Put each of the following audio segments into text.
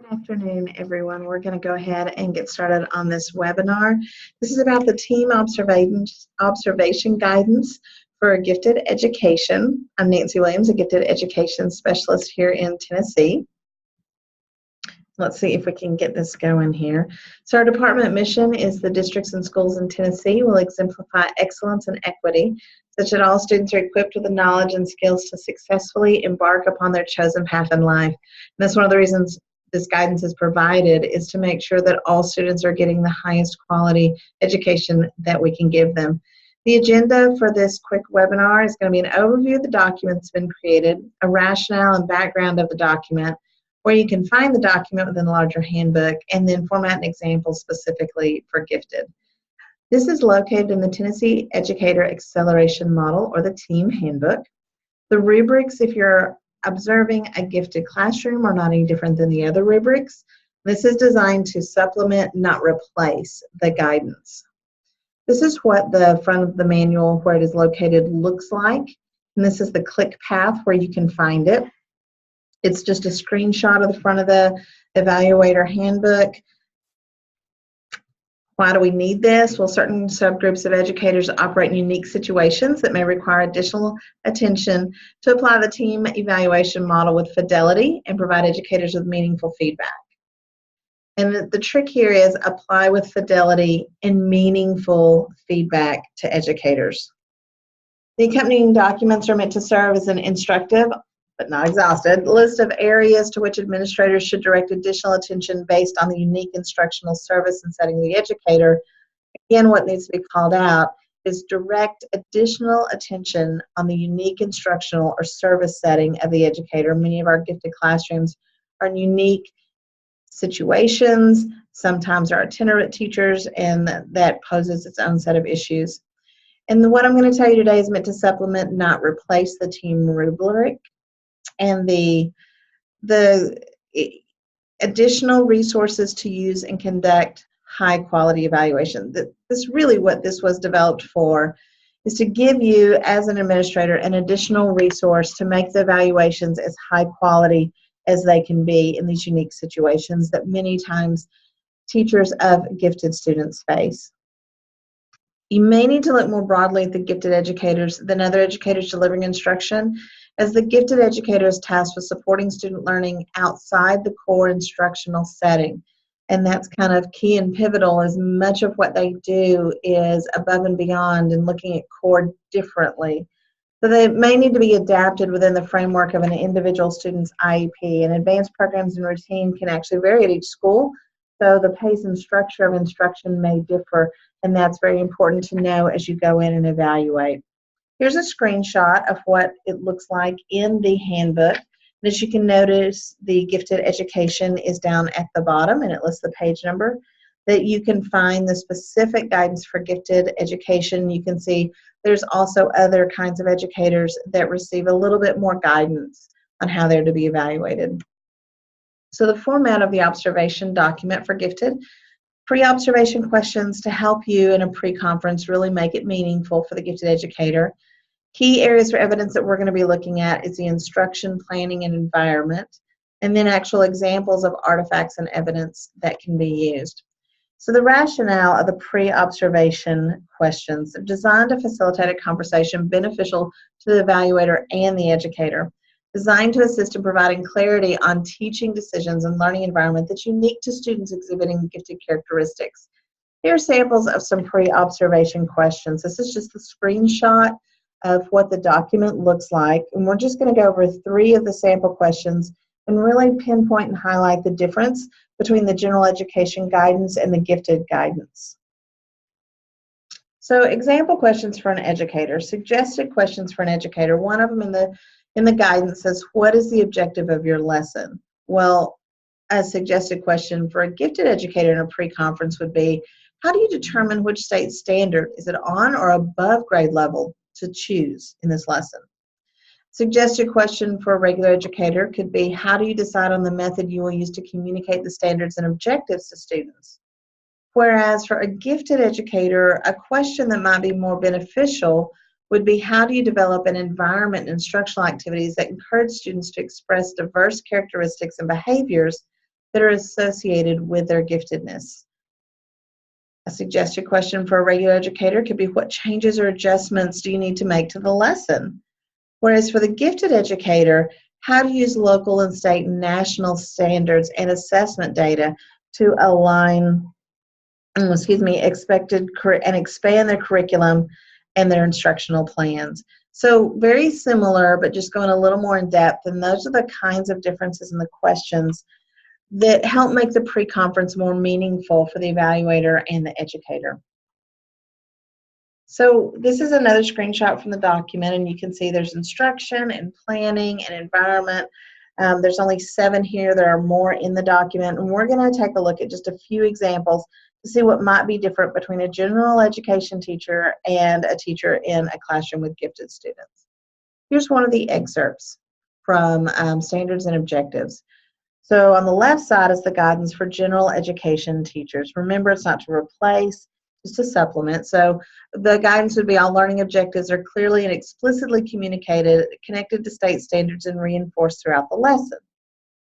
Good afternoon, everyone. We're going to go ahead and get started on this webinar. This is about the team observation guidance for gifted education. I'm Nancy Williams, a gifted education specialist here in Tennessee. Let's see if we can get this going here. So our department mission is the districts and schools in Tennessee will exemplify excellence and equity, such that all students are equipped with the knowledge and skills to successfully embark upon their chosen path in life. And that's one of the reasons this guidance is provided, is to make sure that all students are getting the highest quality education that we can give them. The agenda for this quick webinar is going to be an overview of the document that's been created, a rationale and background of the document, where you can find the document within the larger handbook, and then format an example specifically for gifted. This is located in the Tennessee Educator Acceleration Model, or the TEAM handbook. The rubrics, if you're observing a gifted classroom, are not any different than the other rubrics. This is designed to supplement, not replace, the guidance. This is what the front of the manual, where it is located, looks like. And this is the click path where you can find it. It's just a screenshot of the front of the evaluator handbook. Why do we need this? Well, certain subgroups of educators operate in unique situations that may require additional attention to apply the team evaluation model with fidelity and provide educators with meaningful feedback. And the trick here is apply with fidelity and meaningful feedback to educators. The accompanying documents are meant to serve as an instructive, but not exhaustive, list of areas to which administrators should direct additional attention based on the unique instructional service and setting of the educator. Again, what needs to be called out is direct additional attention on the unique instructional or service setting of the educator. Many of our gifted classrooms are in unique situations. Sometimes are itinerant teachers, and that poses its own set of issues. And what I'm going to tell you today is meant to supplement, not replace, the team rubric and the additional resources to use and conduct high quality evaluation. This really what this was developed for, is to give you as an administrator an additional resource to make the evaluations as high quality as they can be in these unique situations that many times teachers of gifted students face. You may need to look more broadly at the gifted educators than other educators delivering instruction, as the gifted educator is tasked with supporting student learning outside the core instructional setting. And that's kind of key and pivotal, as much of what they do is above and beyond and looking at core differently. So they may need to be adapted within the framework of an individual student's IEP, and advanced programs and routine can actually vary at each school. So the pace and structure of instruction may differ, and that's very important to know as you go in and evaluate. Here's a screenshot of what it looks like in the handbook. And as you can notice, the gifted education is down at the bottom, and it lists the page number. That you can find the specific guidance for gifted education. You can see there's also other kinds of educators that receive a little bit more guidance on how they're to be evaluated. So the format of the observation document for gifted: pre-observation questions to help you in a pre-conference really make it meaningful for the gifted educator. Key areas for evidence that we're going to be looking at is the instruction, planning, and environment, and then actual examples of artifacts and evidence that can be used. So the rationale of the pre-observation questions are designed to facilitate a conversation beneficial to the evaluator and the educator, designed to assist in providing clarity on teaching decisions and learning environment that's unique to students exhibiting gifted characteristics. Here are samples of some pre-observation questions. This is just the screenshot of what the document looks like, and we're just going to go over 3 of the sample questions and really pinpoint and highlight the difference between the general education guidance and the gifted guidance. So example questions for an educator, suggested questions for an educator. One of them in the guidance says, what is the objective of your lesson? Well, a suggested question for a gifted educator in a pre-conference would be, how do you determine which state standard, is it on or above grade level, to choose in this lesson? Suggested question for a regular educator could be, how do you decide on the method you will use to communicate the standards and objectives to students? Whereas for a gifted educator, a question that might be more beneficial would be, how do you develop an environment and instructional activities that encourage students to express diverse characteristics and behaviors that are associated with their giftedness. A suggested question for a regular educator could be, what changes or adjustments do you need to make to the lesson? Whereas for the gifted educator, how to use local and state and national standards and assessment data to align, expected and expand their curriculum and their instructional plans. So very similar, but just going a little more in depth, and those are the kinds of differences in the questions that help make the pre-conference more meaningful for the evaluator and the educator. So this is another screenshot from the document, and you can see there's instruction and planning and environment. There's only 7 here. There are more in the document, and we're going to take a look at just a few examples to see what might be different between a general education teacher and a teacher in a classroom with gifted students. Here's one of the excerpts from Standards and Objectives. So on the left side is the guidance for general education teachers. Remember, it's not to replace, just to supplement. So the guidance would be, all learning objectives are clearly and explicitly communicated, connected to state standards, and reinforced throughout the lesson.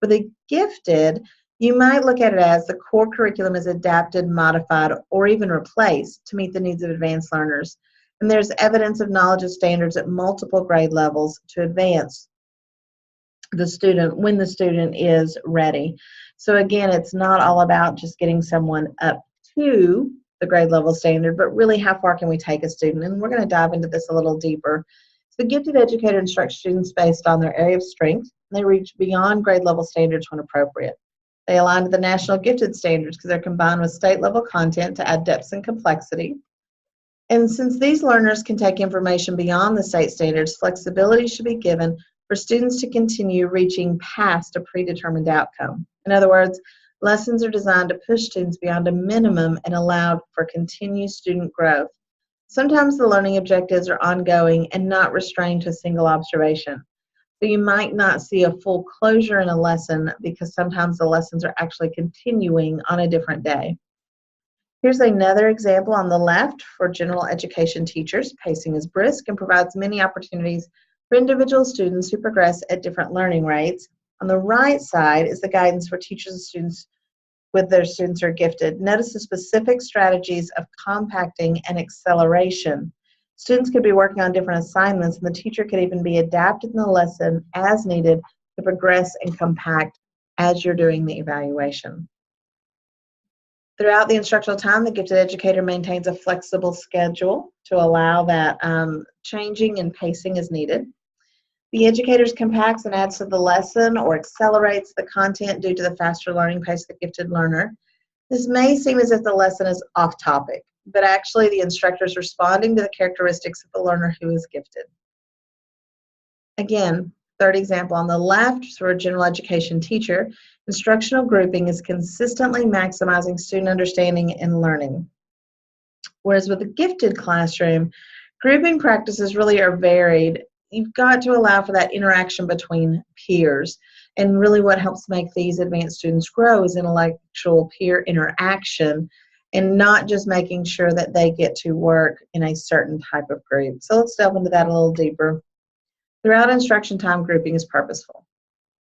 For the gifted, you might look at it as the core curriculum is adapted, modified, or even replaced to meet the needs of advanced learners. And there's evidence of knowledge of standards at multiple grade levels to advance the student when the student is ready. So again, it's not all about just getting someone up to the grade level standard, but really how far can we take a student? And we're going to dive into this a little deeper. So the gifted educator instructs students based on their area of strength. They reach beyond grade level standards when appropriate. They align to the national gifted standards because they're combined with state level content to add depth and complexity. And since these learners can take information beyond the state standards, flexibility should be given for students to continue reaching past a predetermined outcome. In other words, lessons are designed to push students beyond a minimum and allow for continued student growth. Sometimes the learning objectives are ongoing and not restrained to a single observation. So you might not see a full closure in a lesson because sometimes the lessons are actually continuing on a different day. Here's another example on the left for general education teachers. Pacing is brisk and provides many opportunities for individual students who progress at different learning rates. On the right side is the guidance for teachers and students with their students who are gifted. Notice the specific strategies of compacting and acceleration. Students could be working on different assignments, and the teacher could even be adapted in the lesson as needed to progress and compact as you're doing the evaluation. Throughout the instructional time, the gifted educator maintains a flexible schedule to allow that changing and pacing as needed. The educator compacts and adds to the lesson or accelerates the content due to the faster learning pace of the gifted learner. This may seem as if the lesson is off topic, but actually the instructor is responding to the characteristics of the learner who is gifted. Again, third example on the left for a general education teacher, instructional grouping is consistently maximizing student understanding and learning. Whereas with a gifted classroom, grouping practices really are varied. You've got to allow for that interaction between peers. And really what helps make these advanced students grow is intellectual peer interaction and not just making sure that they get to work in a certain type of group. So let's delve into that a little deeper. Throughout instruction time, grouping is purposeful.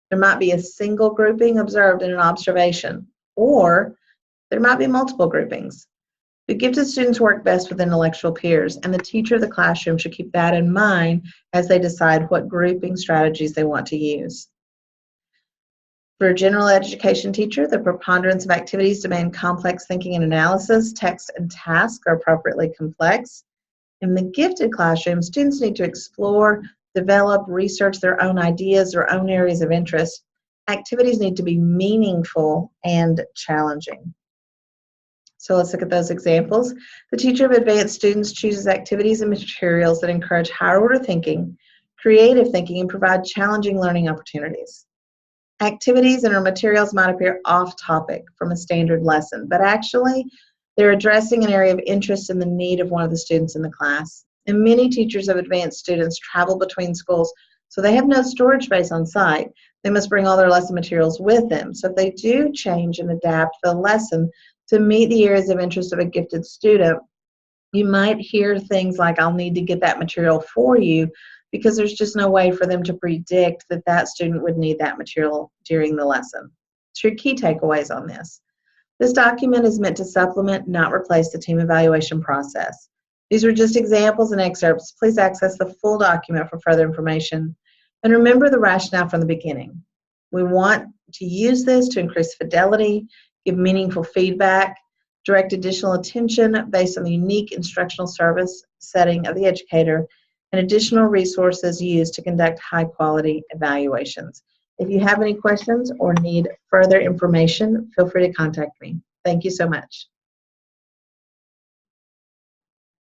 There might be a single grouping observed in an observation, or there might be multiple groupings. The gifted students work best with intellectual peers, and the teacher of the classroom should keep that in mind as they decide what grouping strategies they want to use. For a general education teacher, the preponderance of activities demand complex thinking and analysis. Text and task are appropriately complex. In the gifted classroom, students need to explore, develop, research their own ideas, their own areas of interest. Activities need to be meaningful and challenging. So let's look at those examples. The teacher of advanced students chooses activities and materials that encourage higher order thinking, creative thinking, and provide challenging learning opportunities. Activities and or materials might appear off topic from a standard lesson, but actually they're addressing an area of interest in the need of one of the students in the class. And many teachers of advanced students travel between schools, so they have no storage space on site. They must bring all their lesson materials with them. So if they do change and adapt the lesson to meet the areas of interest of a gifted student, you might hear things like, I'll need to get that material for you, because there's just no way for them to predict that that student would need that material during the lesson. So your key takeaways on this. This document is meant to supplement, not replace, the team evaluation process. These are just examples and excerpts. Please access the full document for further information. And remember the rationale from the beginning. We want to use this to increase fidelity, give meaningful feedback, direct additional attention based on the unique instructional service setting of the educator, and additional resources used to conduct high-quality evaluations. If you have any questions or need further information, feel free to contact me. Thank you so much.